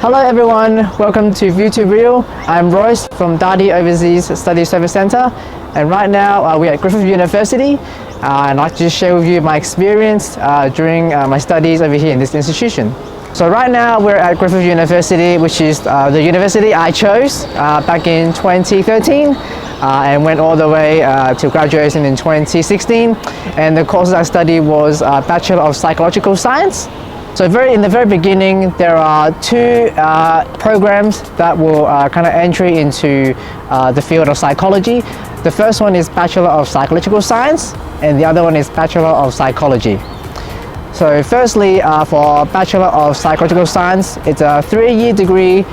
Hello everyone, welcome to View to Real. I'm Royce from Dadi Overseas Study Service Centre, and right now we're at Griffith University, and I'd like to share with you my experience during my studies over here in this institution. So right now we're at Griffith University, which is the university I chose back in 2013 and went all the way to graduation in 2016, and the courses I studied was Bachelor of Psychological Science. So in the very beginning, there are two programs that will kind of entry into the field of psychology. The first one is Bachelor of Psychological Science, and the other one is Bachelor of Psychology. So firstly, for Bachelor of Psychological Science, it's a 3-year degree,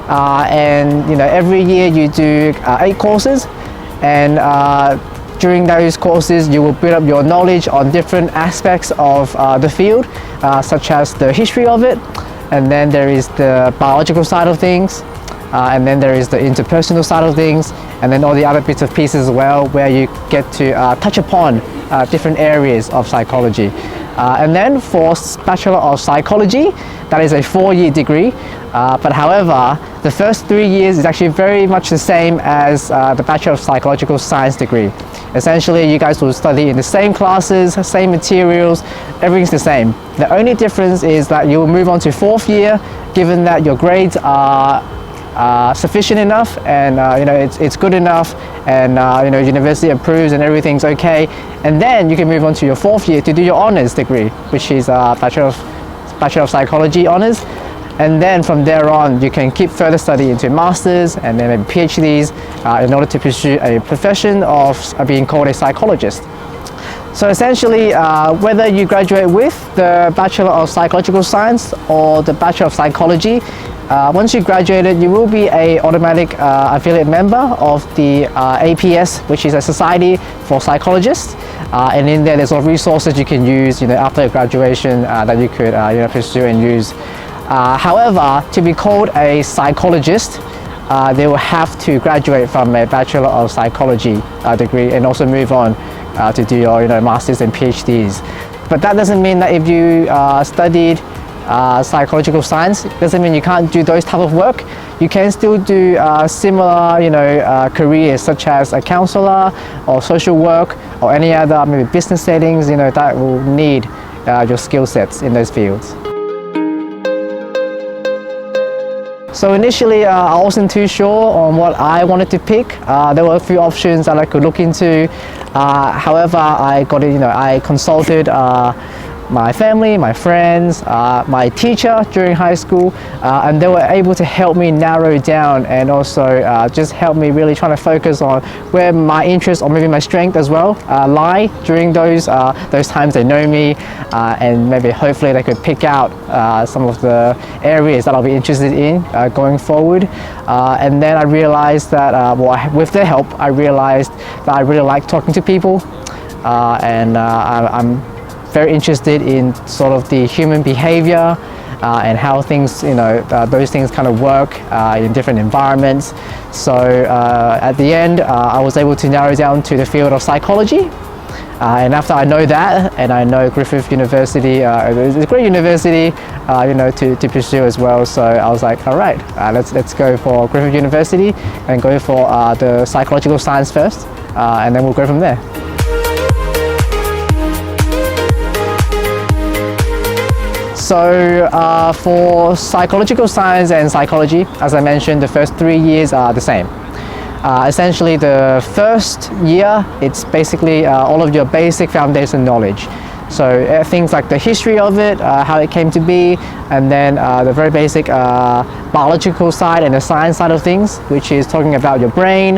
and every year you do 8 courses, and during those courses, you will build up your knowledge on different aspects of the field, such as the history of it, and then there is the biological side of things, and then there is the interpersonal side of things, and then all the other bits and pieces as well, where you get to touch upon different areas of psychology. And then for Bachelor of Psychology, that is a 4-year degree, but however, the first 3 years is actually very much the same as the Bachelor of Psychological Science degree. Essentially, you guys will study in the same classes, same materials, everything's the same. The only difference is that you will move on to 4th year, given that your grades are sufficient enough, and it's good enough, and university approves and everything's okay, and then you can move on to your 4th year to do your honors degree, which is Bachelor of Psychology honors. And then from there on, you can keep further study into masters and then maybe PhDs in order to pursue a profession of being called a psychologist. So essentially, whether you graduate with the Bachelor of Psychological Science or the Bachelor of Psychology, once you graduated, you will be an automatic affiliate member of the APS, which is a Society for Psychologists. And in there, there's a lot of resources you can use after graduation that you could pursue and use. However, to be called a psychologist, they will have to graduate from a Bachelor of Psychology degree and also move on to do your masters and PhDs. But that doesn't mean that if you studied psychological science, doesn't mean you can't do those type of work. You can still do similar careers such as a counselor or social work or any other maybe business settings that will need your skill sets in those fields. So initially, I wasn't too sure on what I wanted to pick. There were a few options that I could look into. However, I consulted my family, my friends, my teacher during high school, and they were able to help me narrow down and also just help me really trying to focus on where my interests or maybe my strength as well lie during those times they know me, and maybe hopefully they could pick out some of the areas that I'll be interested in going forward. And then I realized that with their help, I realized that I really like talking to people, and I'm very interested in sort of the human behavior and how things, those things kind of work in different environments. So at the end, I was able to narrow down to the field of psychology. And after I know that, and I know Griffith University is a great university, to pursue as well. So I was like, all right, let's go for Griffith University and go for the psychological science first, and then we'll go from there. So for psychological science and psychology, as I mentioned, the first 3 years are the same. Essentially, the first year, it's basically all of your basic foundation knowledge. So things like the history of it, how it came to be, and then the very basic biological side and the science side of things, which is talking about your brain,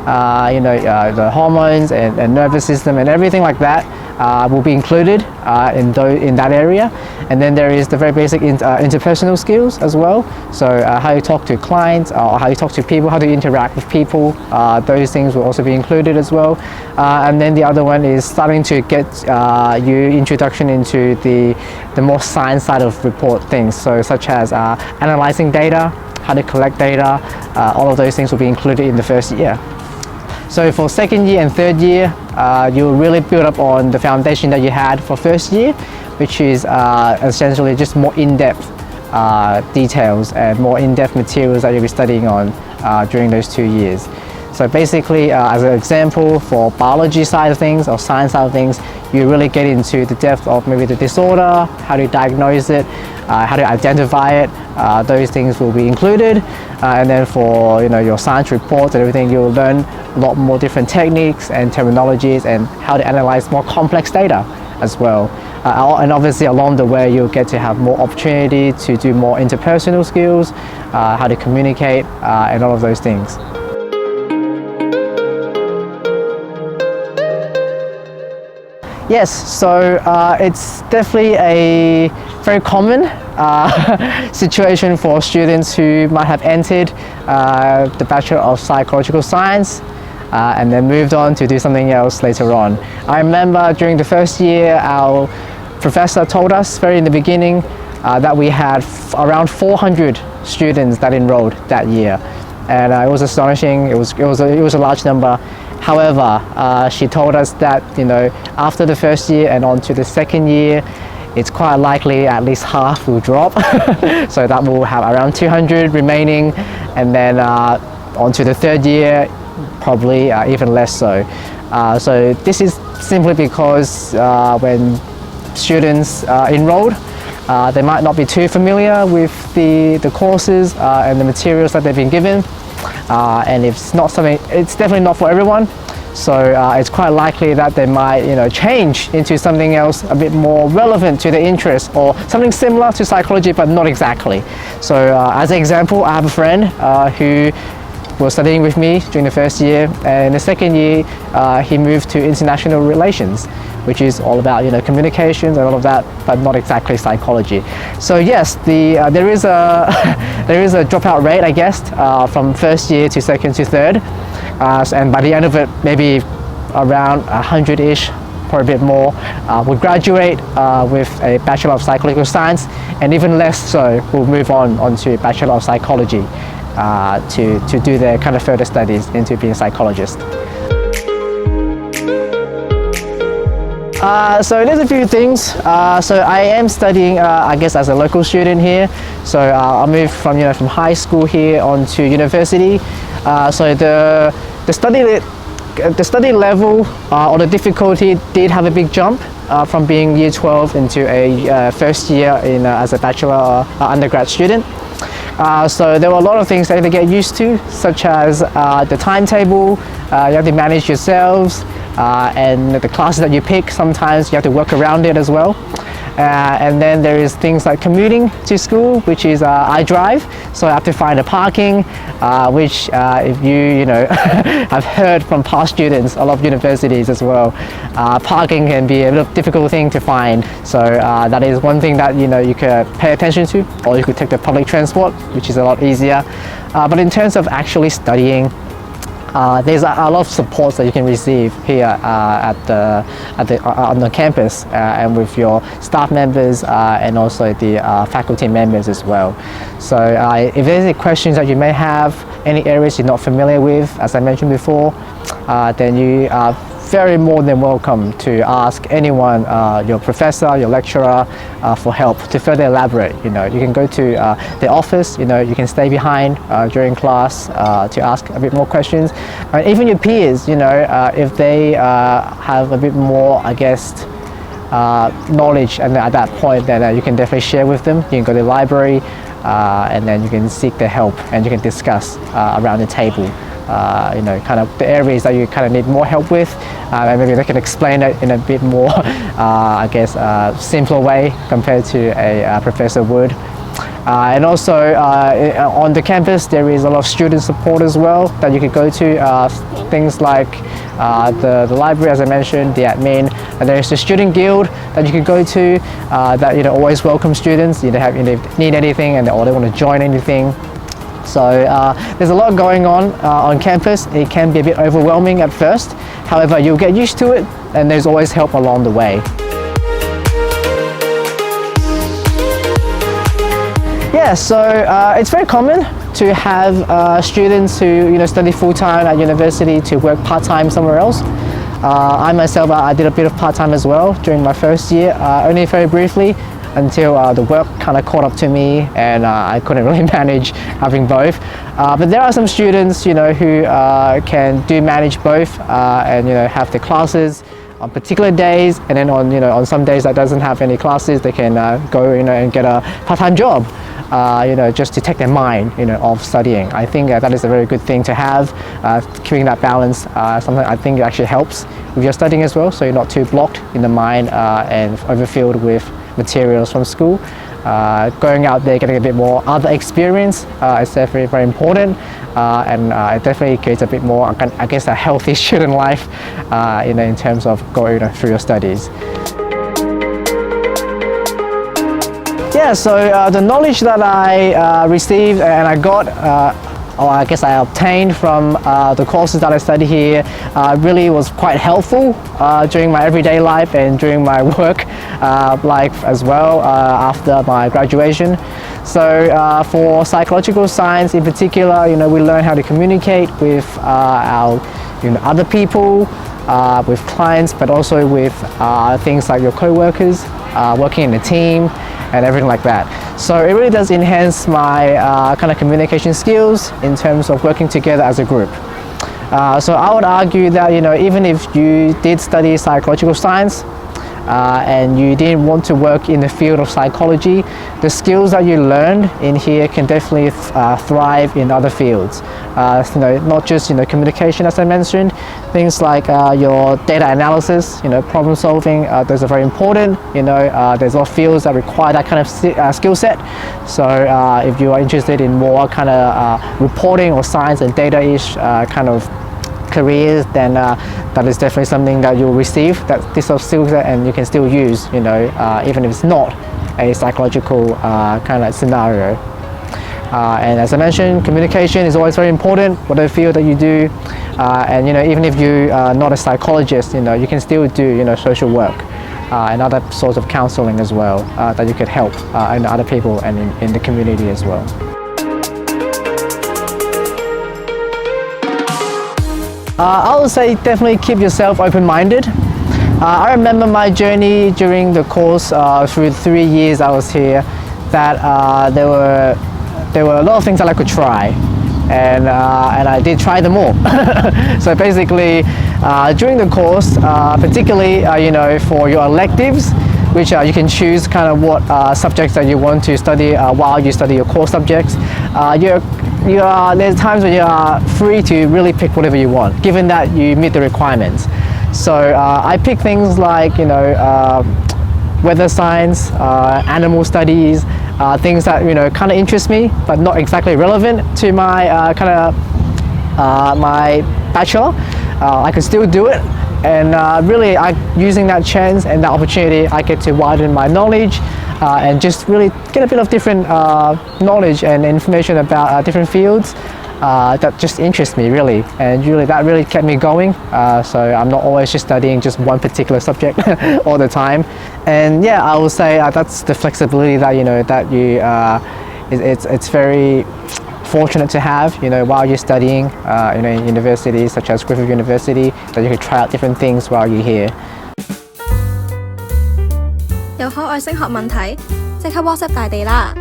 the hormones and nervous system and everything like that will be included in that area. And then there is the very basic interpersonal skills as well. So how you talk to clients, or how you talk to people, how to interact with people, those things will also be included as well. And then the other one is starting to get you introduction into the more science side of report things. So such as analyzing data, how to collect data, all of those things will be included in the first year. So for second year and third year, you'll really build up on the foundation that you had for first year, which is essentially just more in-depth details and more in-depth materials that you'll be studying on during those 2 years. So basically, as an example, for biology side of things or science side of things, you really get into the depth of maybe the disorder, how to diagnose it, how to identify it. Those things will be included. And then for your science reports and everything, you'll learn a lot more different techniques and terminologies and how to analyze more complex data as well. And obviously along the way, you'll get to have more opportunity to do more interpersonal skills, how to communicate, and all of those things. Yes, so it's definitely a very common situation for students who might have entered the Bachelor of Psychological Science and then moved on to do something else later on. I remember during the first year, our professor told us very in the beginning that we had around 400 students that enrolled that year. And it was astonishing, it was a large number. However, she told us that after the first year and on to the second year, it's quite likely at least half will drop. So that will have around 200 remaining, and then on to the third year, probably even less so. So this is simply because when students enrolled, they might not be too familiar with the courses and the materials that they've been given. And it's definitely not for everyone. So it's quite likely that they might, change into something else a bit more relevant to their interest, or something similar to psychology, but not exactly. So as an example, I have a friend who was studying with me during the first year, and in the second year, he moved to international relations, which is all about communications and all of that, but not exactly psychology. So yes, there is a dropout rate, I guess, from first year to second to third, and by the end of it, maybe around 100-ish, or a bit more, would graduate with a Bachelor of Psychological Science, and even less so will move on to Bachelor of Psychology to do their kind of further studies into being a psychologist. So there's a few things. So I am studying, I guess, as a local student here. So I moved from high school here on to university. So the study level or the difficulty did have a big jump from being year 12 into a first year as a bachelor undergrad student. So there were a lot of things that you have to get used to, such as the timetable. You have to manage yourselves, and the classes that you pick, sometimes you have to work around it as well. And then there is things like commuting to school, which is I drive, so I have to find a parking, which if you have heard from past students, a lot of universities as well, parking can be a little difficult thing to find. So that is one thing that you could pay attention to, or you could take the public transport, which is a lot easier. But in terms of actually studying, there's a lot of supports that you can receive here on the campus and with your staff members and also the faculty members as well. So if there's any questions that you may have, any areas you're not familiar with, as I mentioned before, then you are very more than welcome to ask anyone, your professor, your lecturer, for help to further elaborate. You can go to the office, you can stay behind during class to ask a bit more questions. And even your peers, if they have a bit more, I guess, knowledge, and at that point then you can definitely share with them. You can go to the library and then you can seek their help, and you can discuss around the table. Kind of the areas that you kind of need more help with, and maybe they can explain it in a bit more, I guess, simpler way compared to a professor would. And also on the campus, there is a lot of student support as well that you could go to. Things like the library, as I mentioned, the admin, and there is the student guild that you could go to that always welcome students. They need anything, or they want to join anything. So there's a lot going on campus. It can be a bit overwhelming at first. However, you'll get used to it, and there's always help along the way. Yeah, so it's very common to have students who study full-time at university to work part-time somewhere else. I myself, I did a bit of part-time as well during my first year, only very briefly. until the work kind of caught up to me, and I couldn't really manage having both. But there are some students, who can manage both, and have the classes on particular days, and then on some days that doesn't have any classes, they can go and get a part-time job, just to take their mind off studying. I think that is a very good thing to have. Keeping that balance, something I think it actually helps with your studying as well, so you're not too blocked in the mind and overfilled with materials from school. Going out there, getting a bit more other experience is definitely very important, and it definitely creates a bit more, I guess, a healthy student life, in terms of going through your studies. Yeah, so the knowledge that I received and I got, or I guess I obtained from the courses that I study here really was quite helpful during my everyday life and during my work life as well after my graduation. So for psychological science in particular, we learn how to communicate with our other people, with clients, but also with things like your co-workers, working in a team, and everything like that. So it really does enhance my kind of communication skills in terms of working together as a group. So I would argue that even if you did study psychological science and you didn't want to work in the field of psychology, the skills that you learned in here can definitely thrive in other fields. Not just communication, as I mentioned, things like your data analysis, problem solving. Those are very important. There's a lot of fields that require that kind of skill set. So if you are interested in more kind of reporting or science and data-ish kind of careers, then that is definitely something that you'll receive, this sort of skill set, and you can still use, even if it's not a psychological kind of scenario. And as I mentioned, communication is always very important, whatever field that you do, and even if you are not a psychologist, you can still do social work and other sorts of counseling as well that you could help and other people and in the community as well. I would say definitely keep yourself open-minded. I remember my journey during the course through the 3 years I was here, that there were a lot of things that I could try, and I did try them all. So basically, during the course, particularly for your electives, which you can choose kind of what subjects that you want to study while you study your core subjects. There's times when you are free to really pick whatever you want, given that you meet the requirements. So I pick things like weather science, animal studies, things that kind of interest me, but not exactly relevant to my my bachelor. I could still do it, and really, using that chance and that opportunity, I get to widen my knowledge and just really get a bit of different knowledge and information about different fields that just interest me really, and that really kept me going. So I'm not always just studying just one particular subject all the time. And yeah, I would say that's the flexibility that it's very fortunate to have, while you're studying, in universities such as Griffith University, that you can try out different things while you're here. 有海外升學問題，即刻 WhatsApp 大地啦！